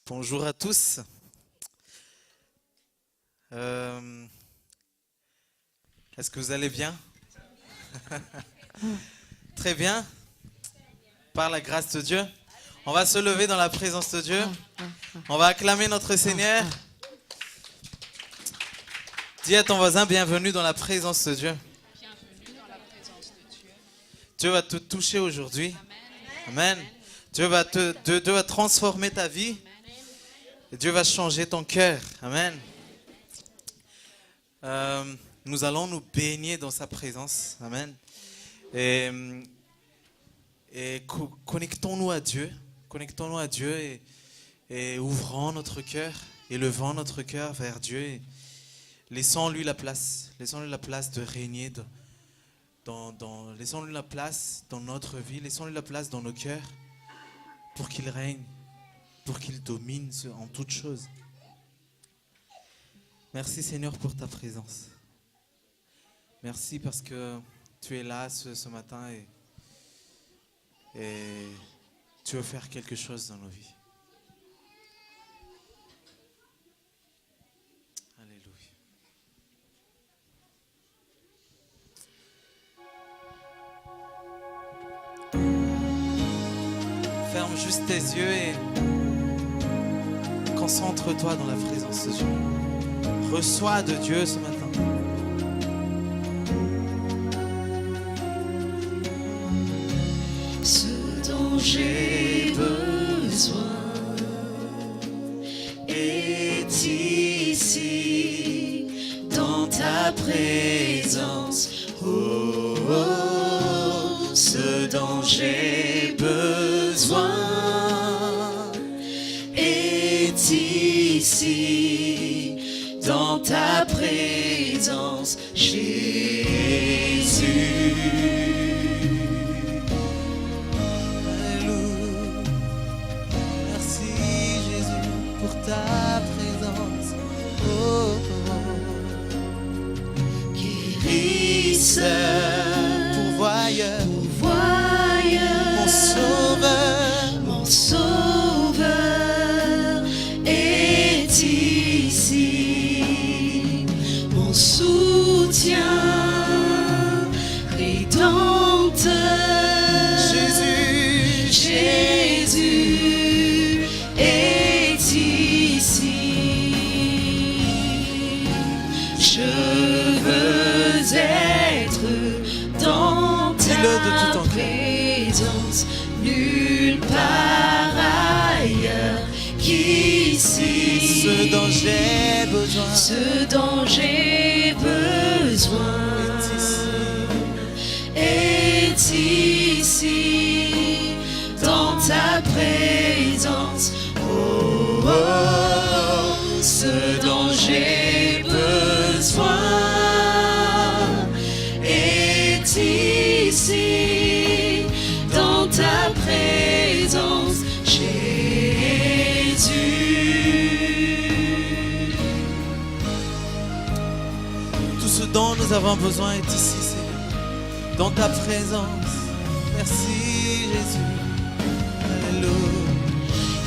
Bonjour à tous. Est-ce que vous allez bien? Très bien. Par la grâce de Dieu. On va se lever dans la présence de Dieu. On va acclamer notre Seigneur. Dis à ton voisin, bienvenue dans la présence de Dieu. Dieu va te toucher aujourd'hui. Amen. Dieu va transformer ta vie. Et Dieu va changer ton cœur. Amen. Nous allons nous baigner dans sa présence. Amen. Et connectons-nous à Dieu. Connectons-nous à Dieu et ouvrons notre cœur, élevons notre cœur vers Dieu. Et laissons-lui la place. Laissons-lui la place de régner. Laissons-lui la place dans notre vie. Laissons-lui la place dans nos cœurs pour qu'il règne, pour qu'il domine en toutes choses. Merci Seigneur pour ta présence. Merci parce que tu es là ce matin et tu veux faire quelque chose dans nos vies. Alléluia. Ferme juste tes yeux et concentre-toi dans la présence de Dieu. Reçois de Dieu ce matin. Ce dont j'ai besoin est ici, dans ta présence. Oh, oh, ce dont j'ai besoin est ici, dans ta présence, Jésus. Alléluia. Merci Jésus pour ta présence. Oh, oh. Guérisseur, Pourvoyeur, pourvoyeur, mon sauveur, mon sauveur est ici, mon soutien, rédempteur. Jésus est ici. Je veux être dans Dis-le de tout ta ton cœur. présence, nulle part ailleurs qu'ici. ce dont j'ai besoin Ce dont j'ai besoin est ici, dans ta présence. Oh, oh, oh, ce dont j'ai besoin est ici, dans ta présence, Jésus. Tout ce dont nous avons besoin est ici, Seigneur, dans ta présence. Merci Jésus. Alléluia.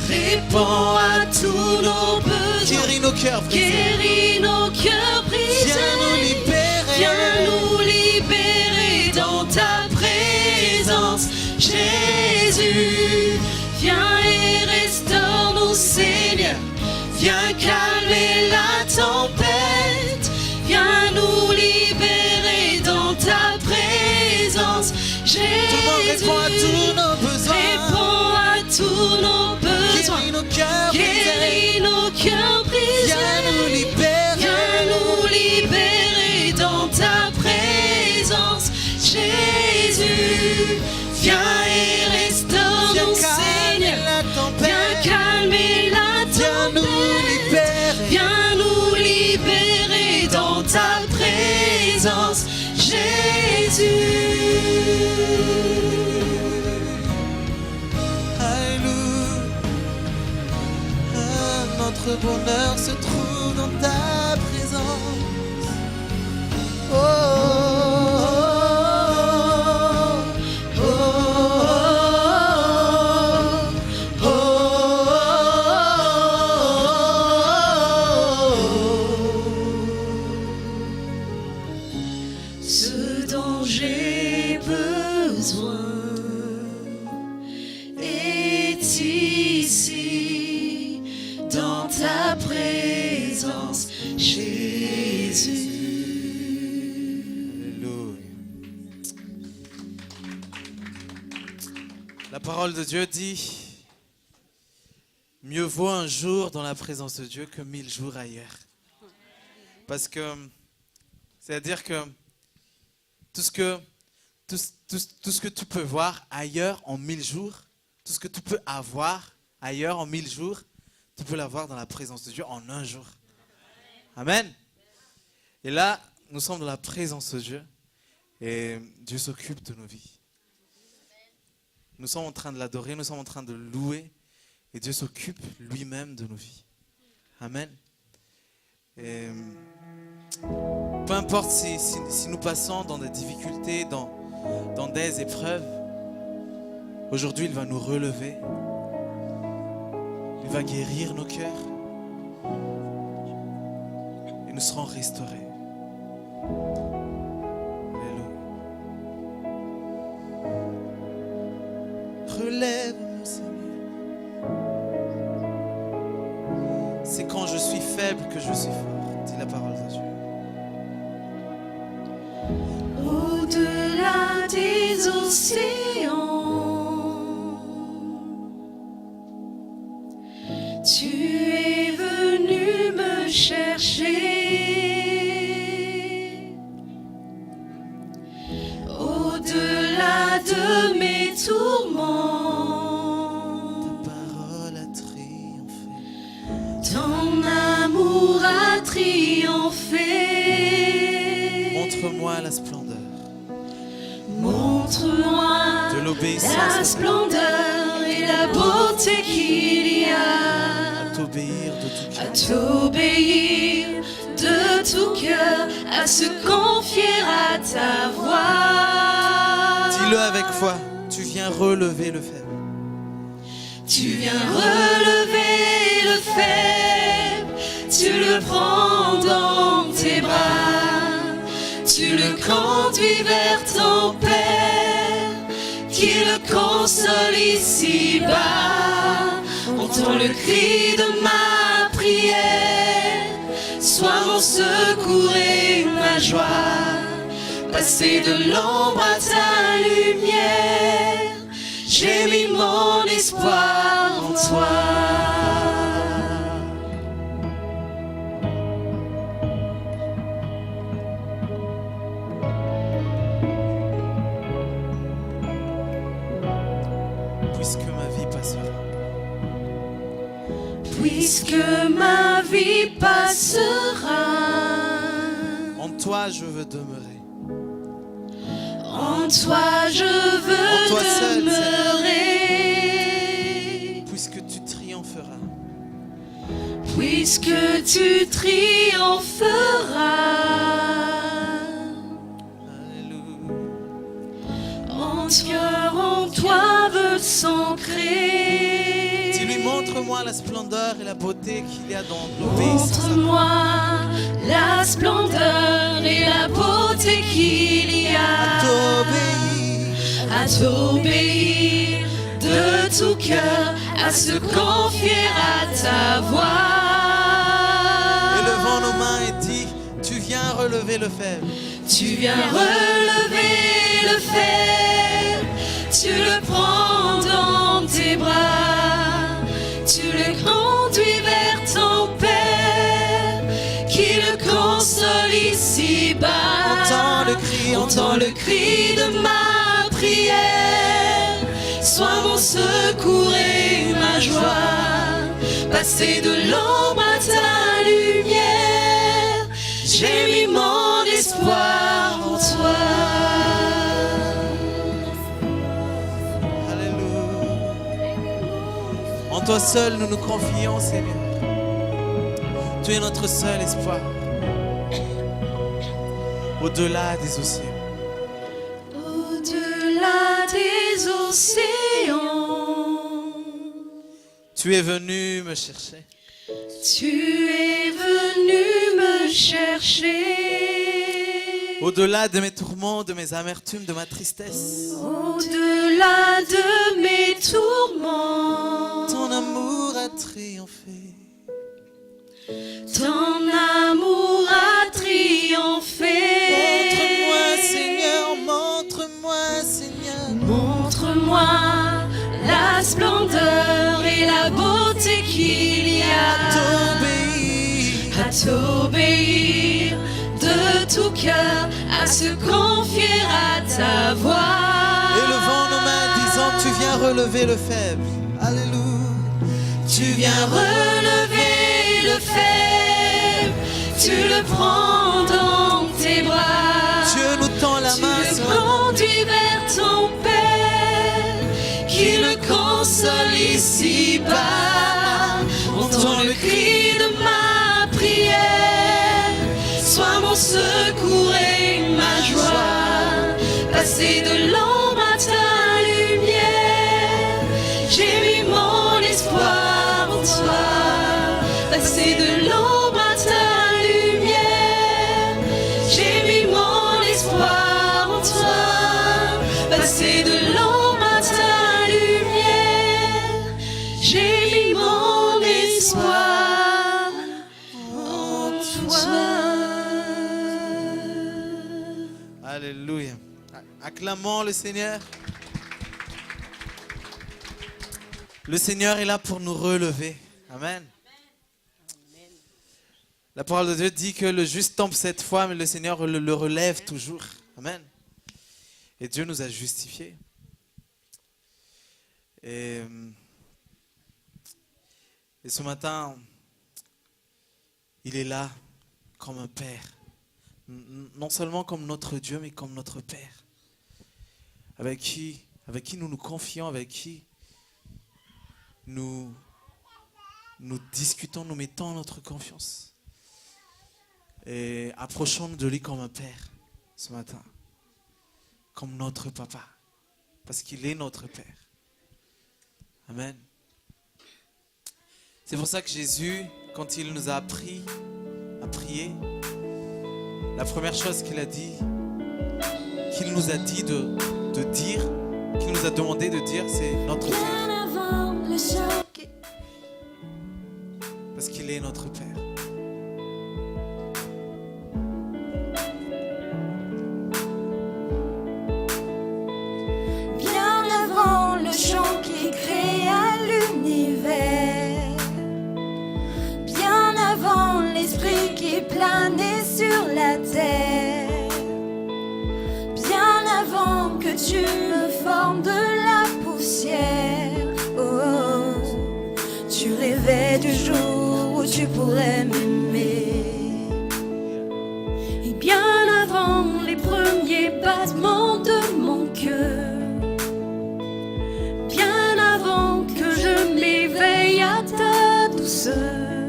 Réponds à tous nos besoins, Guéris nos cœurs brisés. guéris nos cœurs brisés. Viens nous libérer. Viens nous libérer dans ta présence, Jésus. Viens et restaure-nous, Seigneur. Viens calmer la tempête. Viens nous libérer dans ta présence, Jésus. Tout le monde répond à tous nos besoins. Réponds à tous nos besoins. Guéris nos cœurs brisés. Guéris nos cœurs brisés. Viens nous libérer. Viens nous libérer dans ta présence, Jésus. Viens et restaure-nous, Seigneur. la Viens tempête. calmer la Viens nous tempête. libérer. Viens nous libérer dans ta présence, Jésus. Alléluia. Notre bonheur se trouve dans ta présence. Oh, oh, oh, oh, oh, oh, ce dont j'ai besoin est ici, dans ta présence, Jésus. Alléluia. La parole de Dieu dit, mieux vaut un jour dans la présence de Dieu que 1000 jours ailleurs. Parce que, c'est-à-dire que tout ce que tu peux voir ailleurs en 1000 jours, tout ce que tu peux avoir ailleurs en 1000 jours, tu peux l'avoir dans la présence de Dieu en un jour. Amen. Et là, nous sommes dans la présence de Dieu et Dieu s'occupe de nos vies. Nous sommes en train de l'adorer, nous sommes en train de le louer et Dieu s'occupe lui-même de nos vies. Amen. Et peu importe si nous passons dans des difficultés, dans des épreuves, aujourd'hui il va nous relever, il va guérir nos cœurs et nous serons restaurés. Alléluia. Relève-nous, Seigneur. C'est quand je suis faible que je suis fort, dit la parole de Dieu. Au-delà des océans, tu es venu me chercher. Au-delà de mes tourments, Ta parole a triomphé. ton amour a triomphé. Montre-moi la splendeur Montre-moi de l'obéissance la splendeur et la beauté qu'il y a à t'obéir de tout à cœur. t'obéir de tout cœur, à se confier à ta voix. Dis-le avec foi, tu viens relever le faible. Tu viens relever le faible, tu le prends dans tes bras, tu le conduis vers ton Père, qui le console ici-bas. Entends le cri de ma prière, sois mon secours et ma joie. Passer de l'ombre à ta lumière, j'ai mis mon espoir en toi. Puisque ma vie passera, Puisque ma vie passera, en toi je veux demeurer. en toi je veux En toi seul, demeurer. Puisque tu triompheras, Puisque tu triompheras, alléluia. mon cœur en toi veut s'ancrer. Dis-lui, montre-moi la splendeur et la beauté qu'il y a dans l'obéissance. Montre-moi la splendeur et la beauté qu'il y a à t'obéir de tout cœur, à se confier à ta voix. Élevons nos mains et dis, tu viens relever le faible. Tu viens relever le faible, tu le prends dans tes bras, tu le conduis vers ton Père, qui le console ici-bas. Entends le cri de ma prière, sois mon secours et ma joie. Passer de l'ombre à ta lumière, j'ai mis mon espoir en toi. Alléluia. En toi seul, nous nous confions, Seigneur. Tu es notre seul espoir. Au-delà des océans. Au-delà des océans, Tu es venu me chercher. tu es venu me chercher. Au-delà de mes tourments, de mes amertumes, de ma tristesse. Au-delà de mes tourments, Ton amour a triomphé. ton amour a triomphé. Montre-moi, Seigneur, montre-moi, Seigneur. Montre-moi la splendeur et la beauté qu'il y a T'obéir. à t'obéir de tout cœur, à se confier à ta voix. Et le vent nos mains disant, tu viens relever le faible. Alléluia. Tu viens relever le faible, tu le prends dans tes bras. Dieu nous tend la Tu main. le ce matin. conduis vers ton Père, qui le console ici-bas. Entends le cri de ma prière, sois mon secours et ma joie. Passer de l'ombre à ta lumière, j'ai mis mon espoir en toi. Passer de l'ombre à ta lumière, j'ai mis mon espoir en toi. Passer de l'ombre à ta lumière, j'ai mis mon espoir en toi. Alléluia. Acclamons le Seigneur. Le Seigneur est là pour nous relever. Amen. La parole de Dieu dit que le juste tombe 7 fois, mais le Seigneur le relève toujours. Amen. Et Dieu nous a justifiés. Et ce matin, il est là comme un Père. Non seulement comme notre Dieu, mais comme notre Père. Avec qui nous nous confions, avec qui nous discutons, nous mettons notre confiance. Et approchons-nous de lui comme un Père ce matin. Comme notre Papa. Parce qu'il est notre Père. Amen. C'est pour ça que Jésus, quand il nous a appris à prier, la première chose qu'il a dit, qu'il nous a dit de dire, qu'il nous a demandé de dire, c'est notre Père. Parce qu'il est notre Père. Bien avant le chant qui créa l'univers, bien avant l'esprit qui planait sur la terre, bien avant que tu me formes de la poussière, oh, tu rêvais du jour où tu pourrais m'aimer. Et bien avant les premiers battements de mon cœur, bien avant que je m'éveille à ta douceur,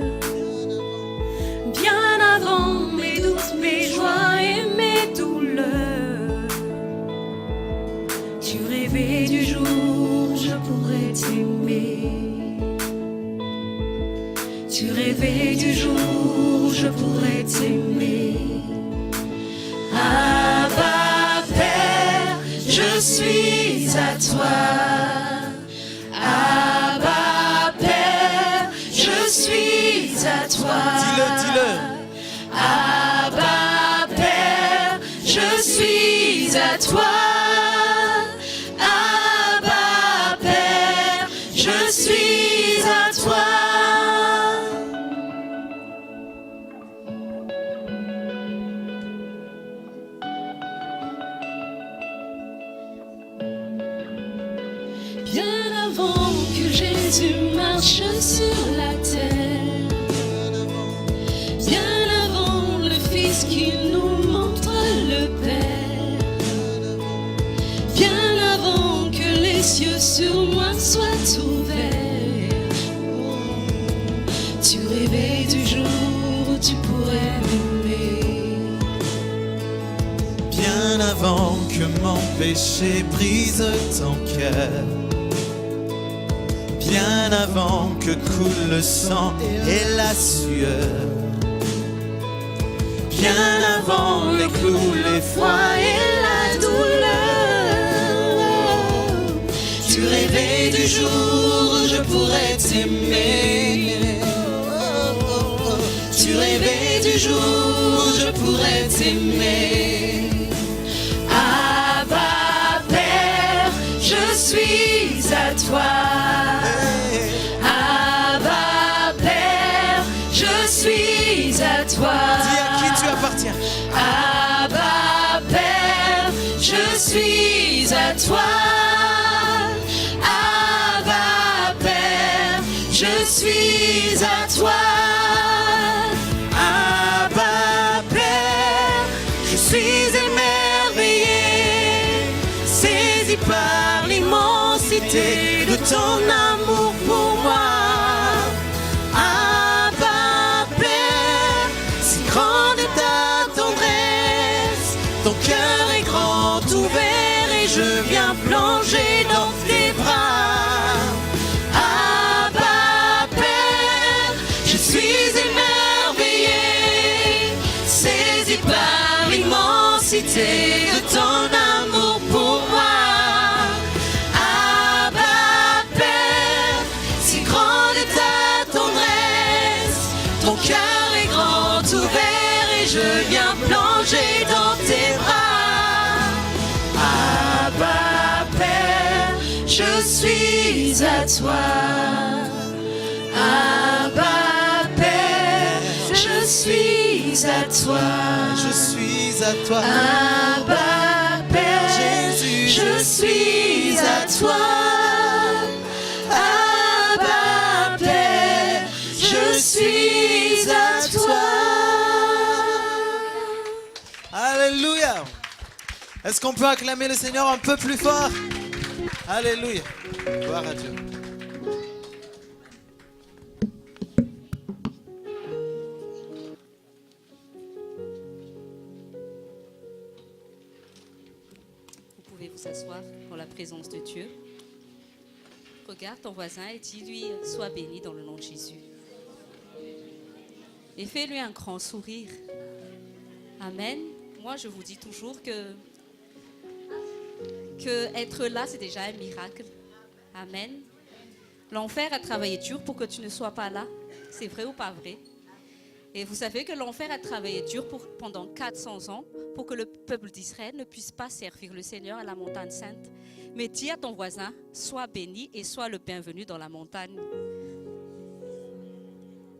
bien avant mes doutes, mes joies et mes douleurs, tu rêvais du jour où je pourrais t'aimer. Tu rêvais du jour où je pourrais t'aimer. Abba Père, je suis à toi. Abba Père, je suis à toi. Dis-le. Abba Père, je suis à toi. Abba Père, je suis à toi. Bien avant que Jésus marche sur la terre, bien avant le Fils qui nous montre le Père, bien avant que les cieux sur moi soient ouverts, tu rêvais du jour où tu pourrais m'aimer. Bien avant que mon péché brise ton cœur, bien avant que coule le sang et la sueur, bien avant les clous, l'effroi et la douleur. Tu rêvais du jour où je pourrais t'aimer. Tu rêvais du jour où je pourrais t'aimer. Abba Père, je suis à toi. Abba Père, je suis à toi. Dis à qui tu appartiens. Abba Père, je suis à toi. Abba Père, je suis à toi. Abba Père, je suis émerveillé, saisi par l'immensité de ton amour pour moi. Abba Père, si grande est ta tendresse, ton cœur est grand ouvert et je viens plonger dans tes bras. Abba Père, je suis émerveillé, saisi par l'immensité de ton amour pour moi. Abba Père, si grande est ta tendresse, ton cœur est grand ouvert et je viens plonger dans tes bras. Abba Père, je suis à toi. Abba Père, je suis à toi. Je suis à toi. Abba Père, Jésus, je suis à toi. Abba Père, je suis à toi. Alléluia. Est-ce qu'on peut acclamer le Seigneur un peu plus fort? Alléluia. Gloire à Dieu. Vous pouvez vous asseoir dans la présence de Dieu. Regarde ton voisin et dis-lui, sois béni dans le nom de Jésus. Et fais-lui un grand sourire. Amen. Moi, je vous dis toujours que être là, c'est déjà un miracle. Amen. L'enfer a travaillé dur pour que tu ne sois pas là. C'est vrai ou pas vrai? Et vous savez que l'enfer a travaillé dur pendant 400 ans pour que le peuple d'Israël ne puisse pas servir le Seigneur à la montagne sainte. Mais dis à ton voisin, sois béni et sois le bienvenu dans la montagne.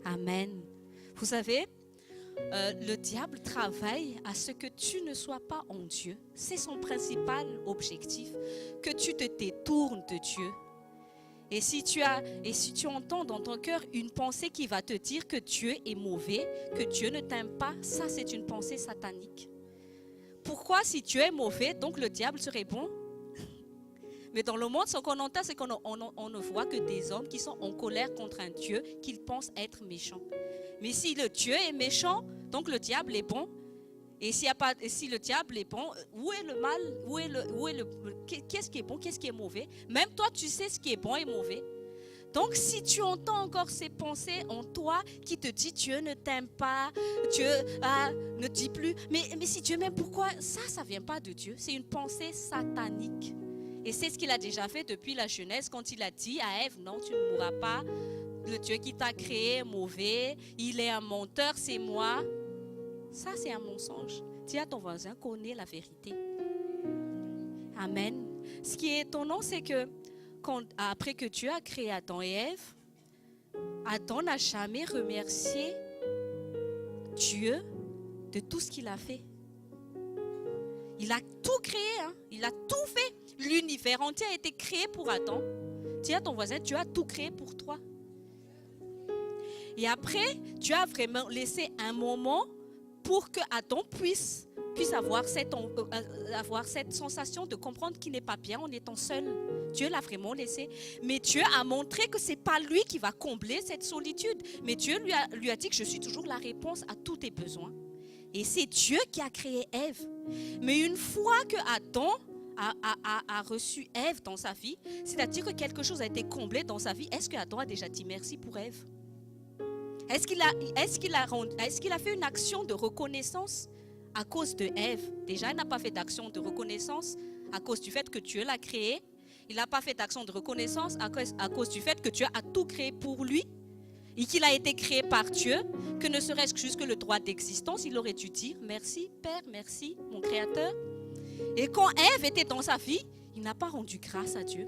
Amen. Vous savez, le diable travaille à ce que tu ne sois pas en Dieu. C'est son principal objectif, que tu te détournes de Dieu. Et si tu entends dans ton cœur une pensée qui va te dire que Dieu est mauvais, que Dieu ne t'aime pas, ça c'est une pensée satanique. Pourquoi si Dieu est mauvais, donc le diable serait bon? Mais dans le monde, ce qu'on entend, c'est qu'on ne voit que des hommes qui sont en colère contre un Dieu qu'ils pensent être méchant. Mais si le Dieu est méchant, donc le diable est bon. Et si le diable est bon, où est le mal? Qu'est-ce qui est bon, qu'est-ce qui est mauvais? Même toi, tu sais ce qui est bon et mauvais. Donc, si tu entends encore ces pensées en toi qui te disent Dieu ne t'aime pas, Dieu ne dit plus, mais si Dieu m'aime, pourquoi? Ça ne vient pas de Dieu. C'est une pensée satanique. Et c'est ce qu'il a déjà fait depuis la Genèse quand il a dit à Ève, non, tu ne mourras pas. Le Dieu qui t'a créé est mauvais, il est un menteur, c'est moi. Ça, c'est un mensonge. Dis à ton voisin, connais la vérité. Amen. Ce qui est étonnant, c'est que après que Dieu a créé Adam et Ève, Adam n'a jamais remercié Dieu de tout ce qu'il a fait. Il a tout créé, il a tout fait. L'univers entier a été créé pour Adam. Dis à ton voisin, Dieu a tout créé pour toi. Et après, Dieu a vraiment laissé un moment pour que Adam puisse avoir cette sensation de comprendre qu'il n'est pas bien en étant seul. Dieu l'a vraiment laissé. Mais Dieu a montré que ce n'est pas lui qui va combler cette solitude. Mais Dieu lui a dit que je suis toujours la réponse à tous tes besoins. Et c'est Dieu qui a créé Ève. Mais une fois que Adam a reçu Ève dans sa vie, c'est-à-dire que quelque chose a été comblé dans sa vie, est-ce que Adam a déjà dit merci pour Ève? Est-ce qu'il a fait une action de reconnaissance à cause de Ève? Déjà, il n'a pas fait d'action de reconnaissance à cause du fait que Dieu l'a créé. Il n'a pas fait d'action de reconnaissance à cause du fait que Dieu a tout créé pour lui et qu'il a été créé par Dieu, que ne serait-ce que juste le droit d'existence, il aurait dû dire merci Père, merci mon Créateur. Et quand Ève était dans sa vie, il n'a pas rendu grâce à Dieu.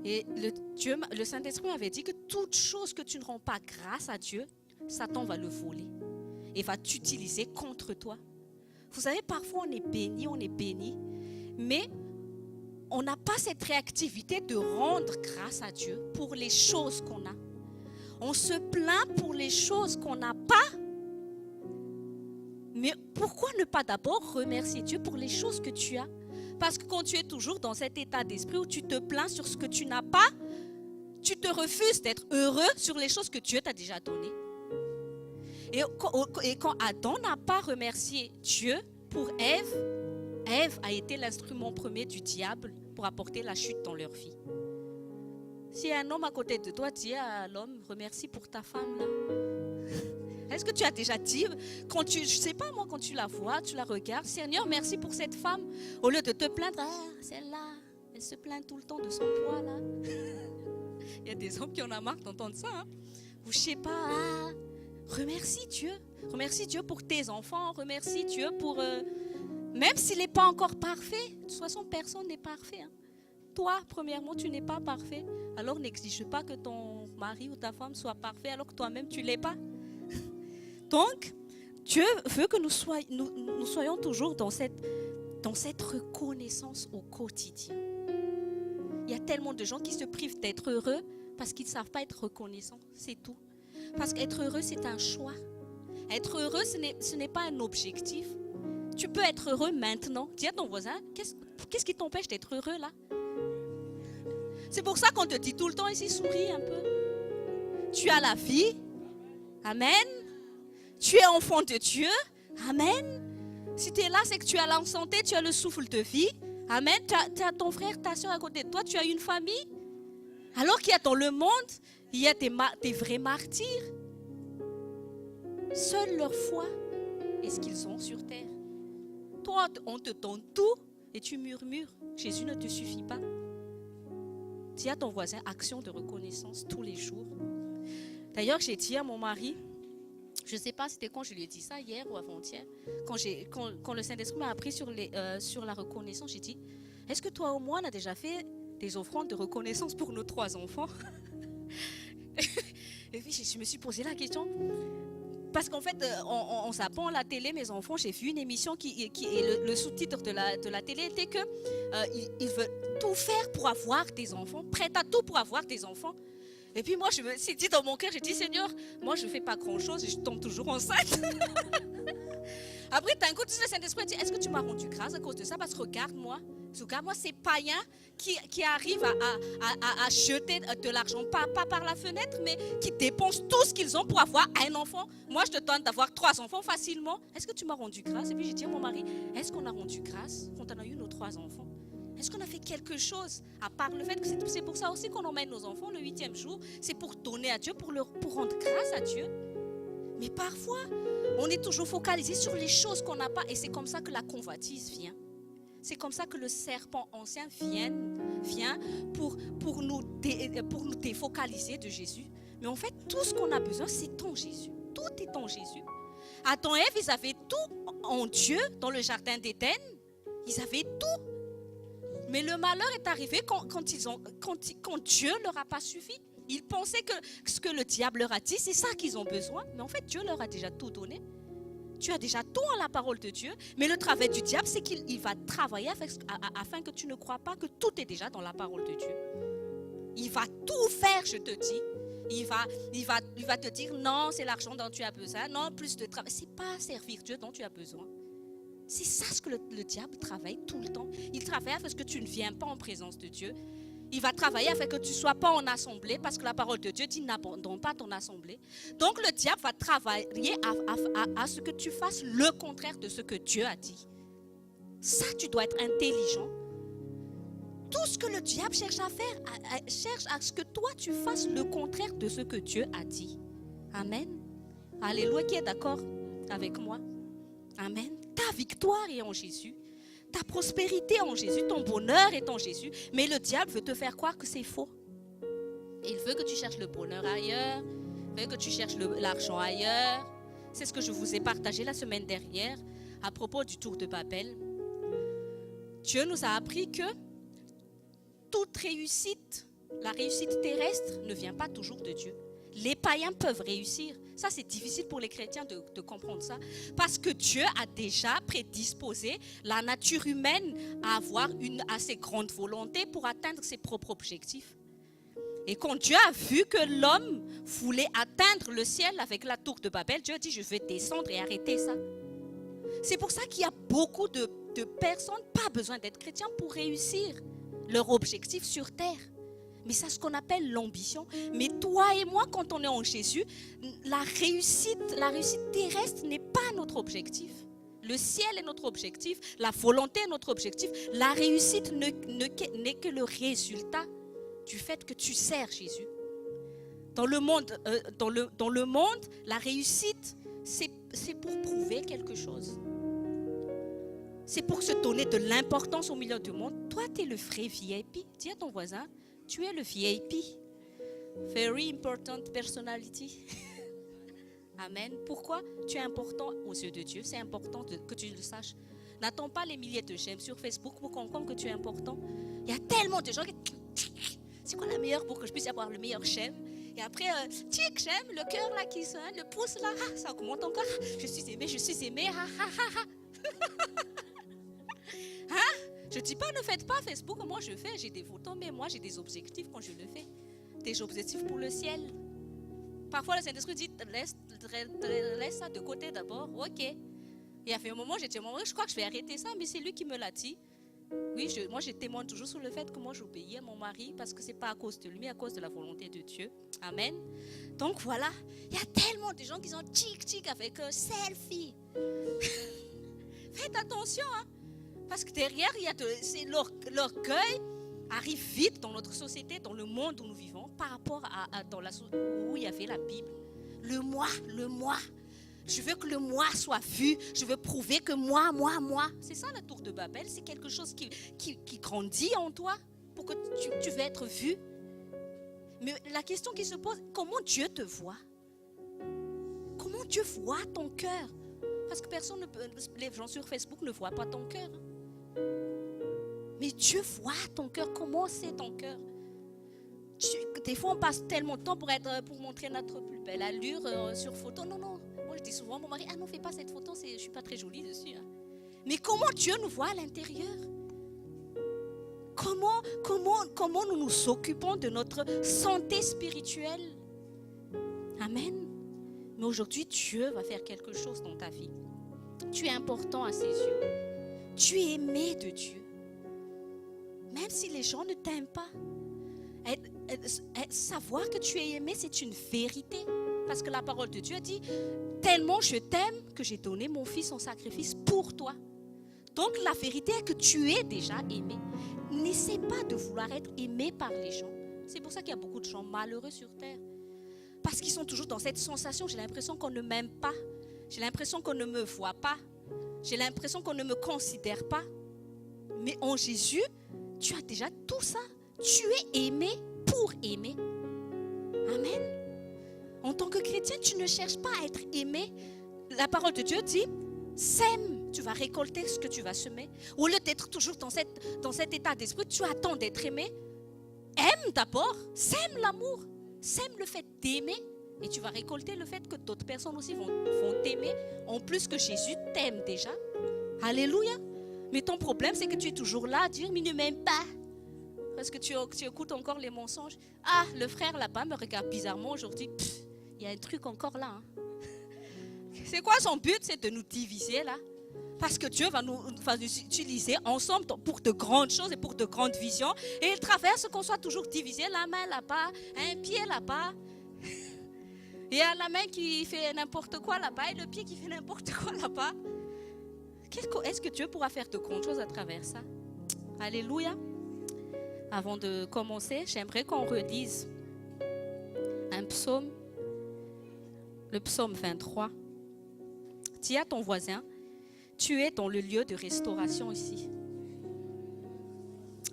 Et le Saint-Esprit avait dit que toute chose que tu ne rends pas grâce à Dieu, Satan va le voler et va t'utiliser contre toi. Vous savez, parfois on est béni, mais on n'a pas cette réactivité de rendre grâce à Dieu pour les choses qu'on a. On se plaint pour les choses qu'on n'a pas. Mais pourquoi ne pas d'abord remercier Dieu pour les choses que tu as? Parce que quand tu es toujours dans cet état d'esprit où tu te plains sur ce que tu n'as pas, tu te refuses d'être heureux sur les choses que Dieu t'a déjà données. Et quand Adam n'a pas remercié Dieu pour Ève, Ève a été l'instrument premier du diable pour apporter la chute dans leur vie. Si un homme à côté de toi dit à l'homme, remercie pour ta femme là. Est-ce que tu as déjà dit, je sais pas moi, quand tu la vois, tu la regardes, Seigneur, merci pour cette femme, au lieu de te plaindre, celle-là, elle se plaint tout le temps de son poids là. Il y a des hommes qui en ont marre d'entendre ça. Hein? Ou je sais pas, remercie Dieu pour tes enfants, remercie Dieu pour, même s'il n'est pas encore parfait, de toute façon personne n'est parfait. Hein? Toi, premièrement, tu n'es pas parfait, alors n'exige pas que ton mari ou ta femme soit parfait alors que toi-même tu ne l'es pas. Donc, Dieu veut que nous soyons toujours dans cette reconnaissance au quotidien. Il y a tellement de gens qui se privent d'être heureux parce qu'ils ne savent pas être reconnaissants, c'est tout. Parce qu'être heureux, c'est un choix. Être heureux, ce n'est pas un objectif. Tu peux être heureux maintenant. Dis à ton voisin, qu'est-ce qui t'empêche d'être heureux là? C'est pour ça qu'on te dit tout le temps ici, souris un peu. Tu as la vie. Amen. Tu es enfant de Dieu. Amen. Si tu es là, c'est que tu as la santé, tu as le souffle de vie. Amen. Tu as ton frère, ta soeur à côté de toi, tu as une famille. Alors qu'il y a dans le monde, il y a des vrais martyrs. Seule leur foi est ce qu'ils ont sur terre. Toi, on te donne tout et tu murmures. Jésus ne te suffit pas. Dis à ton voisin, action de reconnaissance tous les jours. D'ailleurs, j'ai dit à mon mari, je ne sais pas c'était quand je lui ai dit ça, hier ou avant-hier, quand le Saint-Esprit m'a appris sur la reconnaissance, j'ai dit, est-ce que toi au moins on a déjà fait des offrandes de reconnaissance pour nos 3 enfants? Et puis je me suis posé la question, parce qu'en fait, en zappant la télé, mes enfants, j'ai vu une émission qui le sous-titre de la télé était que ils veulent tout faire pour avoir des enfants, prêts à tout pour avoir des enfants. Et puis moi, je me suis dit dans mon cœur, j'ai dit, Seigneur, moi je ne fais pas grand-chose et je tombe toujours enceinte. Après, d'un coup, le Saint-Esprit dit, est-ce que tu m'as rendu grâce à cause de ça? Parce que regarde-moi, ces païens qui arrivent à jeter de l'argent, pas par la fenêtre, mais qui dépensent tout ce qu'ils ont pour avoir un enfant. Moi, je te donne d'avoir 3 enfants facilement. Est-ce que tu m'as rendu grâce? Et puis j'ai dit à mon mari, est-ce qu'on a rendu grâce quand on a eu nos 3 enfants? Est-ce qu'on a fait quelque chose, à part le fait que c'est pour ça aussi qu'on emmène nos enfants le 8e jour, c'est pour donner à Dieu, pour rendre grâce à Dieu. Mais parfois, on est toujours focalisé sur les choses qu'on n'a pas et c'est comme ça que la convoitise vient. C'est comme ça que le serpent ancien vient pour nous défocaliser de Jésus. Mais en fait, tout ce qu'on a besoin, c'est en Jésus. Tout est en Jésus. Adam et Ève, ils avaient tout en Dieu dans le jardin d'Éden. Ils avaient tout. Mais le malheur est arrivé quand Dieu ne leur a pas suffi. Ils pensaient que ce que le diable leur a dit, c'est ça qu'ils ont besoin. Mais en fait, Dieu leur a déjà tout donné. Tu as déjà tout en la parole de Dieu. Mais le travail du diable, c'est qu'il va travailler afin que tu ne crois pas que tout est déjà dans la parole de Dieu. Il va tout faire, je te dis. Il va te dire, non, c'est l'argent dont tu as besoin. Non, plus de travail. Ce n'est pas servir Dieu dont tu as besoin. C'est ça ce que le diable travaille tout le temps. Il travaille afin que tu ne viennes pas en présence de Dieu. Il va travailler afin que tu ne sois pas en assemblée parce que la parole de Dieu dit n'abandonne pas ton assemblée. Donc le diable va travailler à ce que tu fasses le contraire de ce que Dieu a dit. Ça, tu dois être intelligent. Tout ce que le diable cherche à faire, cherche à ce que toi tu fasses le contraire de ce que Dieu a dit. Amen. Alléluia, qui est d'accord avec moi? Amen. Ta victoire est en Jésus. Ta prospérité est en Jésus. Ton bonheur est en Jésus. Mais le diable veut te faire croire que c'est faux. Il veut que tu cherches le bonheur ailleurs. Il veut que tu cherches l'argent ailleurs. C'est ce que je vous ai partagé la semaine dernière à propos du tour de Babel. Dieu nous a appris que toute réussite, la réussite terrestre ne vient pas toujours de Dieu. Les païens peuvent réussir. Ça, c'est difficile pour les chrétiens de comprendre ça. Parce que Dieu a déjà prédisposé la nature humaine à avoir une assez grande volonté pour atteindre ses propres objectifs. Et quand Dieu a vu que l'homme voulait atteindre le ciel avec la tour de Babel, Dieu a dit, je vais descendre et arrêter ça. C'est pour ça qu'il y a beaucoup de personnes, pas besoin d'être chrétiens pour réussir leur objectif sur terre. Mais c'est ce qu'on appelle l'ambition. Mais toi et moi, quand on est en Jésus, la réussite terrestre n'est pas notre objectif. Le ciel est notre objectif, la volonté est notre objectif. La réussite n'est que le résultat du fait que tu sers Jésus. Dans le monde, la réussite, c'est pour prouver quelque chose. C'est pour se donner de l'importance au milieu du monde. Toi, tu es le vrai VIP. Dis à ton voisin, tu es le VIP. Very important personality. Amen. Pourquoi tu es important aux yeux de Dieu? C'est important que tu le saches. N'attends pas les milliers de j'aime sur Facebook pour comprendre que tu es important. Il y a tellement de gens qui... C'est quoi la meilleure pour que je puisse avoir le meilleur j'aime? Et après, tic, j'aime, le cœur là qui sonne, le pouce là, ça augmente encore. Je suis aimée, Je ne dis pas ne faites pas Facebook, moi je fais, j'ai des photos, mais moi j'ai des objectifs quand je le fais. Des objectifs pour le ciel. Parfois le Saint-Esprit dit, laisse ça de côté d'abord, ok. Et il y a fait un moment, j'ai dit, je crois que je vais arrêter ça, mais c'est lui qui me l'a dit. Oui, moi je témoigne toujours sur le fait que moi j'obéis à mon mari parce que ce n'est pas à cause de lui, mais à cause de la volonté de Dieu. Amen. Donc voilà, il y a tellement de gens qui sont tic avec un selfie. Faites attention, hein. Parce que derrière, l'orgueil arrive vite dans notre société, dans le monde où nous vivons, par rapport à où il y avait la Bible. Le moi. Je veux que le moi soit vu. Je veux prouver que moi. C'est ça la tour de Babel. C'est quelque chose qui grandit en toi pour que tu veux être vu. Mais la question qui se pose, comment Dieu te voit? Comment Dieu voit ton cœur? Parce que les gens sur Facebook ne voient pas ton cœur. Mais Dieu voit ton cœur. Comment c'est ton cœur? Des fois, on passe tellement de temps pour montrer notre plus belle allure sur photo. Non. Moi, je dis souvent à mon mari, non, fais pas cette photo, je suis pas très jolie dessus. Hein. Mais comment Dieu nous voit à l'intérieur? Comment nous nous occupons de notre santé spirituelle? Amen. Mais aujourd'hui, Dieu va faire quelque chose dans ta vie. Tu es important à ses yeux. Tu es aimé de Dieu. Même si les gens ne t'aiment pas. Savoir que tu es aimé, c'est une vérité. Parce que la parole de Dieu dit, tellement je t'aime que j'ai donné mon fils en sacrifice pour toi. Donc la vérité est que tu es déjà aimé. N'essaie pas de vouloir être aimé par les gens. C'est pour ça qu'il y a beaucoup de gens malheureux sur terre. Parce qu'ils sont toujours dans cette sensation, j'ai l'impression qu'on ne m'aime pas. J'ai l'impression qu'on ne me voit pas. J'ai l'impression qu'on ne me considère pas. Mais en Jésus, tu as déjà tout ça. Tu es aimé pour aimer. Amen. En tant que chrétien, tu ne cherches pas à être aimé. La parole de Dieu dit, sème, tu vas récolter ce que tu vas semer. Au lieu d'être toujours dans cet état d'esprit, tu attends d'être aimé. Aime d'abord, sème l'amour, sème le fait d'aimer. Et tu vas récolter le fait que d'autres personnes aussi vont t'aimer. En plus que Jésus t'aime déjà. Alléluia. Mais ton problème, c'est que tu es toujours là à dire, mais il ne m'aime pas. Parce que tu écoutes encore les mensonges. Ah, le frère là-bas me regarde bizarrement aujourd'hui. Il y a un truc encore là. Hein. C'est quoi son but? C'est de nous diviser là. Parce que Dieu va nous utiliser ensemble pour de grandes choses et pour de grandes visions. Et il traverse qu'on soit toujours divisé. La main là-bas, un pied là-bas. Il y a la main qui fait n'importe quoi là-bas et le pied qui fait n'importe quoi là-bas. Est-ce que Dieu pourra faire de grandes choses à travers ça? Alléluia. Avant de commencer, j'aimerais qu'on relise un psaume le psaume 23. Dis à ton voisin, tu es dans le lieu de restauration ici.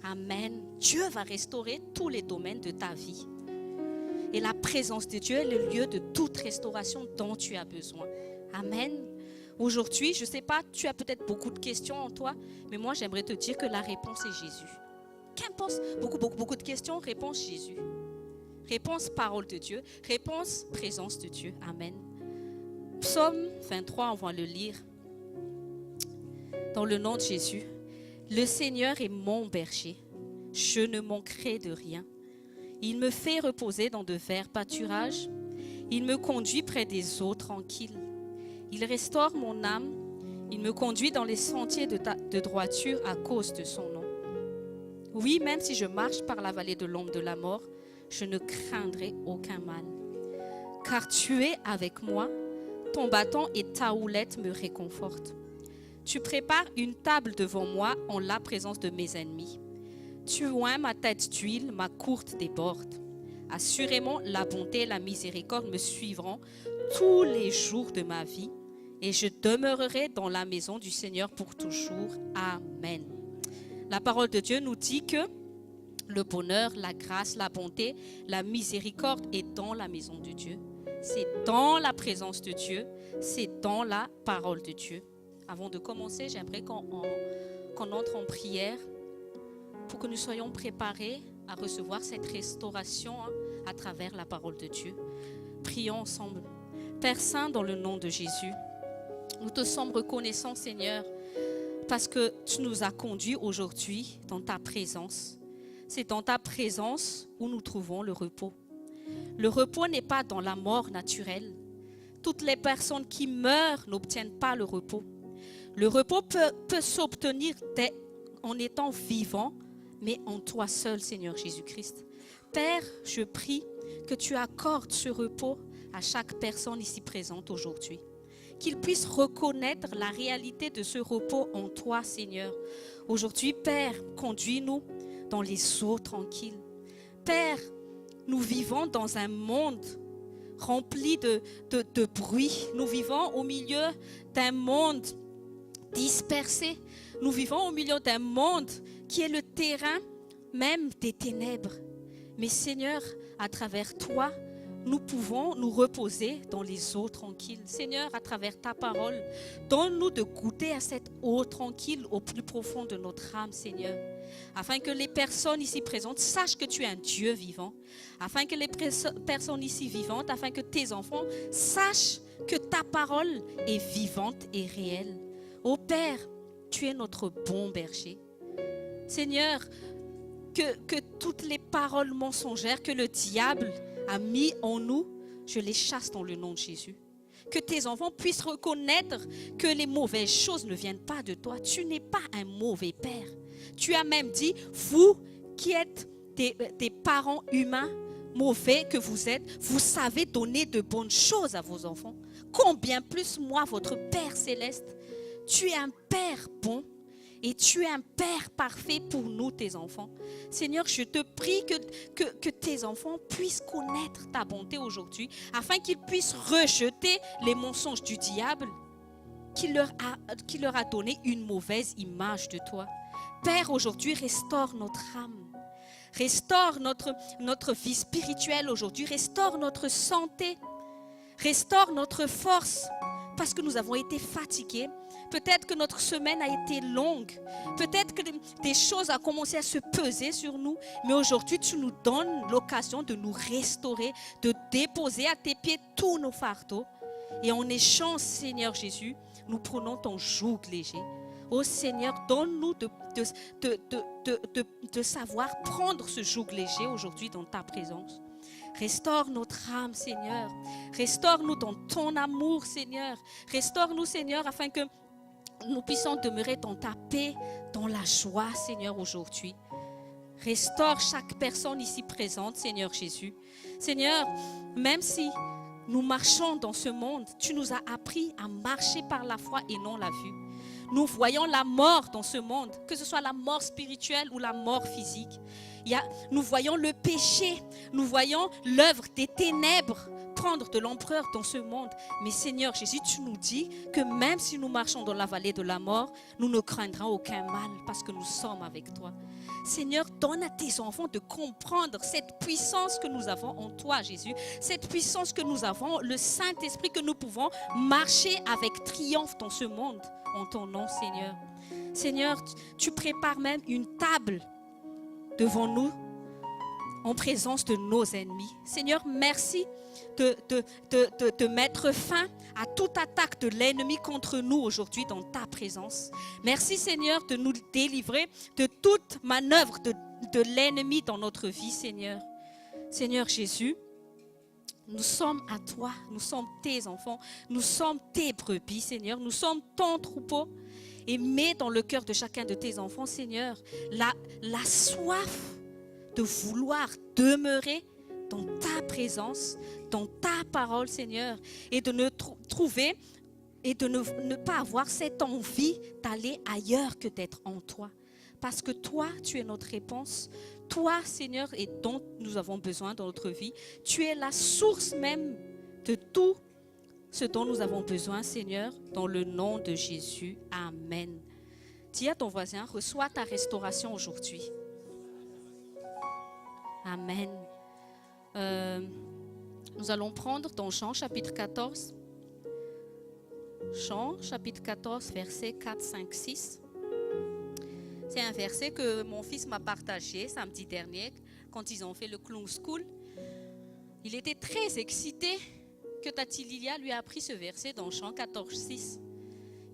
Amen. Dieu va restaurer tous les domaines de ta vie. Et la présence de Dieu est le lieu de toute restauration dont tu as besoin. Amen. Aujourd'hui, je ne sais pas, tu as peut-être beaucoup de questions en toi, mais moi j'aimerais te dire que la réponse est Jésus. Qu'importe, beaucoup de questions, réponse Jésus. Réponse parole de Dieu, réponse présence de Dieu. Amen. Psaume 23, on va le lire. Dans le nom de Jésus. Le Seigneur est mon berger. Je ne manquerai de rien. Il me fait reposer dans de verts pâturages. Il me conduit près des eaux tranquilles. Il restaure mon âme. Il me conduit dans les sentiers de droiture à cause de son nom. Oui, même si je marche par la vallée de l'ombre de la mort, je ne craindrai aucun mal. Car tu es avec moi, ton bâton et ta houlette me réconfortent. Tu prépares une table devant moi en la présence de mes ennemis. Tu oins ma tête d'huile, ma courte déborde. Assurément, la bonté et la miséricorde me suivront tous les jours de ma vie et je demeurerai dans la maison du Seigneur pour toujours. Amen. La parole de Dieu nous dit que le bonheur, la grâce, la bonté, la miséricorde est dans la maison de Dieu. C'est dans la présence de Dieu, c'est dans la parole de Dieu. Avant de commencer, j'aimerais qu'on entre en prière pour que nous soyons préparés à recevoir cette restauration à travers la parole de Dieu. Prions ensemble. Père Saint, dans le nom de Jésus, nous te sommes reconnaissants, Seigneur, parce que tu nous as conduits aujourd'hui dans ta présence. C'est dans ta présence où nous trouvons le repos. Le repos n'est pas dans la mort naturelle. Toutes les personnes qui meurent n'obtiennent pas le repos. Le repos peut s'obtenir en étant vivant, mais en toi seul, Seigneur Jésus-Christ. Père, je prie que tu accordes ce repos à chaque personne ici présente aujourd'hui. Qu'ils puissent reconnaître la réalité de ce repos en toi, Seigneur. Aujourd'hui, Père, conduis-nous dans les eaux tranquilles. Père, nous vivons dans un monde rempli de bruit. Nous vivons au milieu d'un monde dispersé. Nous vivons au milieu d'un monde qui est le terrain même des ténèbres. Mais Seigneur, à travers toi, nous pouvons nous reposer dans les eaux tranquilles. Seigneur, à travers ta parole, donne-nous de goûter à cette eau tranquille au plus profond de notre âme, Seigneur. Afin que les personnes ici présentes sachent que tu es un Dieu vivant. Afin que les personnes ici vivantes, afin que tes enfants sachent que ta parole est vivante et réelle. Ô Père, tu es notre bon berger. Seigneur, que toutes les paroles mensongères que le diable a mis en nous, je les chasse dans le nom de Jésus. Que tes enfants puissent reconnaître que les mauvaises choses ne viennent pas de toi. Tu n'es pas un mauvais père. Tu as même dit, vous qui êtes des parents humains mauvais que vous êtes, vous savez donner de bonnes choses à vos enfants. Combien plus moi, votre Père céleste, tu es un Père bon. Et tu es un Père parfait pour nous, tes enfants. Seigneur, je te prie que tes enfants puissent connaître ta bonté aujourd'hui, afin qu'ils puissent rejeter les mensonges du diable qui leur a donné une mauvaise image de toi. Père, aujourd'hui, restaure notre âme. Restaure notre vie spirituelle aujourd'hui. Restaure notre santé. Restaure notre force. Parce que nous avons été fatigués. Peut-être que notre semaine a été longue. Peut-être que des choses ont commencé à se peser sur nous. Mais aujourd'hui, tu nous donnes l'occasion de nous restaurer, de déposer à tes pieds tous nos fardeaux. Et en échange, Seigneur Jésus, nous prenons ton joug léger. Ô Seigneur, donne-nous de savoir prendre ce joug léger aujourd'hui dans ta présence. Restaure notre âme, Seigneur. Restaure-nous dans ton amour, Seigneur. Restaure-nous, Seigneur, afin que nous puissions demeurer dans ta paix, dans la joie, Seigneur, aujourd'hui. Restaure chaque personne ici présente, Seigneur Jésus. Seigneur, même si nous marchons dans ce monde, tu nous as appris à marcher par la foi et non la vue. Nous voyons la mort dans ce monde, que ce soit la mort spirituelle ou la mort physique. Nous voyons le péché, nous voyons l'œuvre des ténèbres prendre de l'ampleur dans ce monde. Mais Seigneur Jésus, tu nous dis que même si nous marchons dans la vallée de la mort, nous ne craindrons aucun mal parce que nous sommes avec toi. Seigneur, donne à tes enfants de comprendre cette puissance que nous avons en toi, Jésus. Cette puissance que nous avons, le Saint-Esprit, que nous pouvons marcher avec triomphe dans ce monde en ton nom, Seigneur. Seigneur, tu prépares même une table devant nous en présence de nos ennemis. Seigneur, merci de mettre fin à toute attaque de l'ennemi contre nous aujourd'hui dans ta présence. Merci Seigneur de nous délivrer de toute manœuvre de l'ennemi dans notre vie, Seigneur. Seigneur Jésus, nous sommes à toi, nous sommes tes enfants, nous sommes tes brebis, Seigneur, nous sommes ton troupeau. Et mets dans le cœur de chacun de tes enfants, Seigneur, la soif de vouloir demeurer dans ta présence, dans ta parole, Seigneur, et de ne trouver et de ne pas avoir cette envie d'aller ailleurs que d'être en toi. Parce que toi, tu es notre réponse. Toi, Seigneur, et dont nous avons besoin dans notre vie, tu es la source même de tout ce dont nous avons besoin, Seigneur, dans le nom de Jésus. Amen. Dis à ton voisin, reçois ta restauration aujourd'hui. Amen. Nous allons prendre dans Jean chapitre 14. Jean chapitre 14, versets 4, 5, 6. C'est un verset que mon fils m'a partagé samedi dernier quand ils ont fait le Clown School. Il était très excité que Tati Lilia lui a appris ce verset dans Jean 14, 6.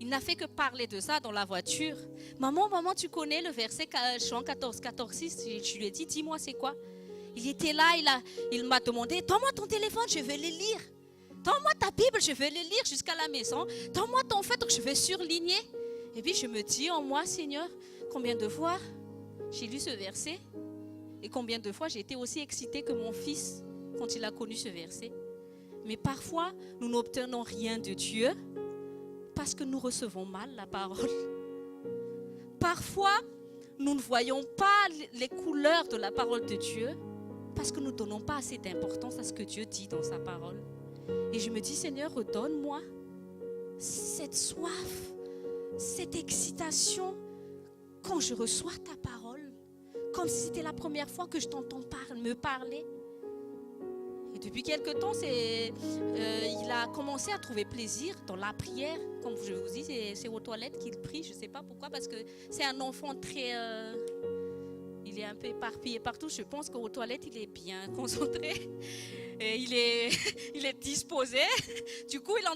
Il n'a fait que parler de ça dans la voiture. Maman, tu connais le verset Jean 14, 14, 6? Je lui ai dit, dis-moi c'est quoi? Il était là, il m'a demandé, donne-moi ton téléphone, je vais le lire. Donne-moi ta Bible, je vais le lire jusqu'à la maison. Donne-moi ton feutre, je vais surligner. Et puis je me dis en moi, Seigneur, combien de fois j'ai lu ce verset et combien de fois j'ai été aussi excitée que mon fils quand il a connu ce verset. Mais parfois, nous n'obtenons rien de Dieu parce que nous recevons mal la parole. Parfois, nous ne voyons pas les couleurs de la parole de Dieu parce que nous ne donnons pas assez d'importance à ce que Dieu dit dans sa parole. Et je me dis, Seigneur, redonne-moi cette soif, cette excitation quand je reçois ta parole, comme si c'était la première fois que je t'entends me parler. Et depuis quelque temps, il a commencé à trouver plaisir dans la prière. Comme je vous dis, c'est aux toilettes qu'il prie. Je ne sais pas pourquoi, parce que c'est un enfant très... il est un peu éparpillé partout. Je pense qu'aux toilettes, il est bien concentré. Et il est disposé. Du coup, il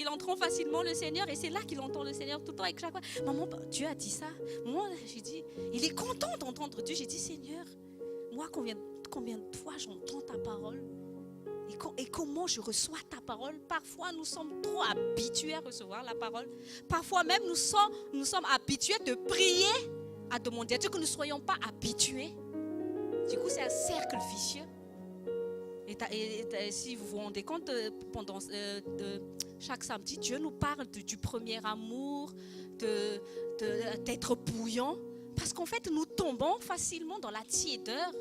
entend facilement le Seigneur. Et c'est là qu'il entend le Seigneur tout le temps. Avec chaque fois, maman, Dieu a dit ça. Moi, j'ai dit, il est content d'entendre Dieu. J'ai dit, Seigneur, moi, combien de fois j'entends ta parole et comment je reçois ta parole. Parfois, nous sommes trop habitués à recevoir la parole. Parfois même, nous sommes habitués de prier, à demander à Dieu que nous ne soyons pas habitués. Du coup, c'est un cercle vicieux. Et si vous vous rendez compte, pendant chaque samedi, Dieu nous parle du premier amour, d'être bouillant. Parce qu'en fait, nous tombons facilement dans la tiédeur.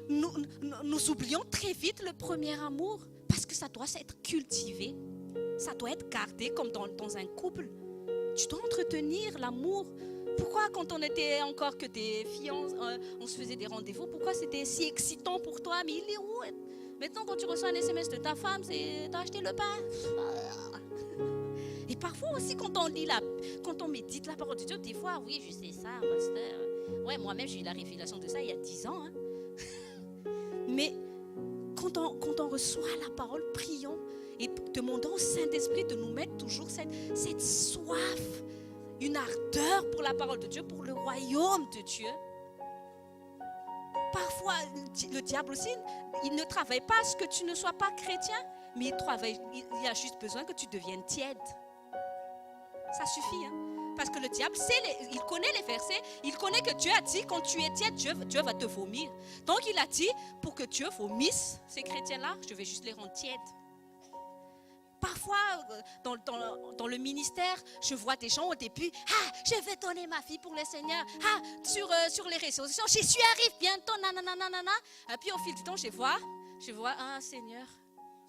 Nous oublions très vite le premier amour parce que ça doit être cultivé, ça doit être gardé comme dans un couple. Tu dois entretenir l'amour. Pourquoi quand on était encore que des filles, on se faisait des rendez-vous, pourquoi c'était si excitant pour toi? Mais il est où? Maintenant quand tu reçois un SMS de ta femme, c'est t'as acheté le pain. Et parfois aussi quand on médite la parole de Dieu, des fois, oui je sais ça, pasteur. Ouais, moi-même j'ai eu la révélation de ça il y a 10 ans. Mais quand on reçoit la parole, prions et demandons au Saint-Esprit de nous mettre toujours cette soif, une ardeur pour la parole de Dieu, pour le royaume de Dieu. Parfois, le diable aussi, il ne travaille pas à ce que tu ne sois pas chrétien, mais il a juste besoin que tu deviennes tiède. Ça suffit, hein? Parce que le diable, il connaît les versets, il connaît que Dieu a dit, quand tu es tiède, Dieu va te vomir. Donc il a dit, pour que Dieu vomisse ces chrétiens-là, je vais juste les rendre tièdes. Parfois, dans le ministère, je vois des gens au début, je vais donner ma fille pour le Seigneur, sur les réseaux sociaux, Jésus arrive bientôt, nanana. Et puis au fil du temps, je vois, Seigneur,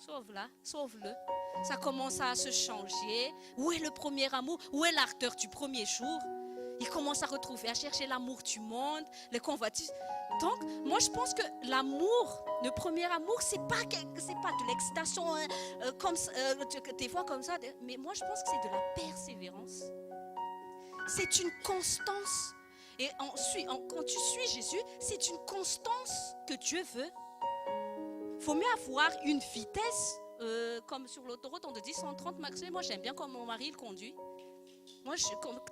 Sauve-la, sauve-le. Ça commence à se changer. Où est le premier amour? Où est l'ardeur du premier jour? Il commence à retrouver, à chercher l'amour du monde, les convoitises. Donc, moi, je pense que l'amour, le premier amour, c'est pas de l'excitation, comme des fois comme ça. Mais moi, je pense que c'est de la persévérance. C'est une constance. Et quand tu suis Jésus, c'est une constance que Dieu veut. Il faut mieux avoir une vitesse, comme sur l'autoroute, on te dit 130 maximum. Moi, j'aime bien quand mon mari il conduit. Moi,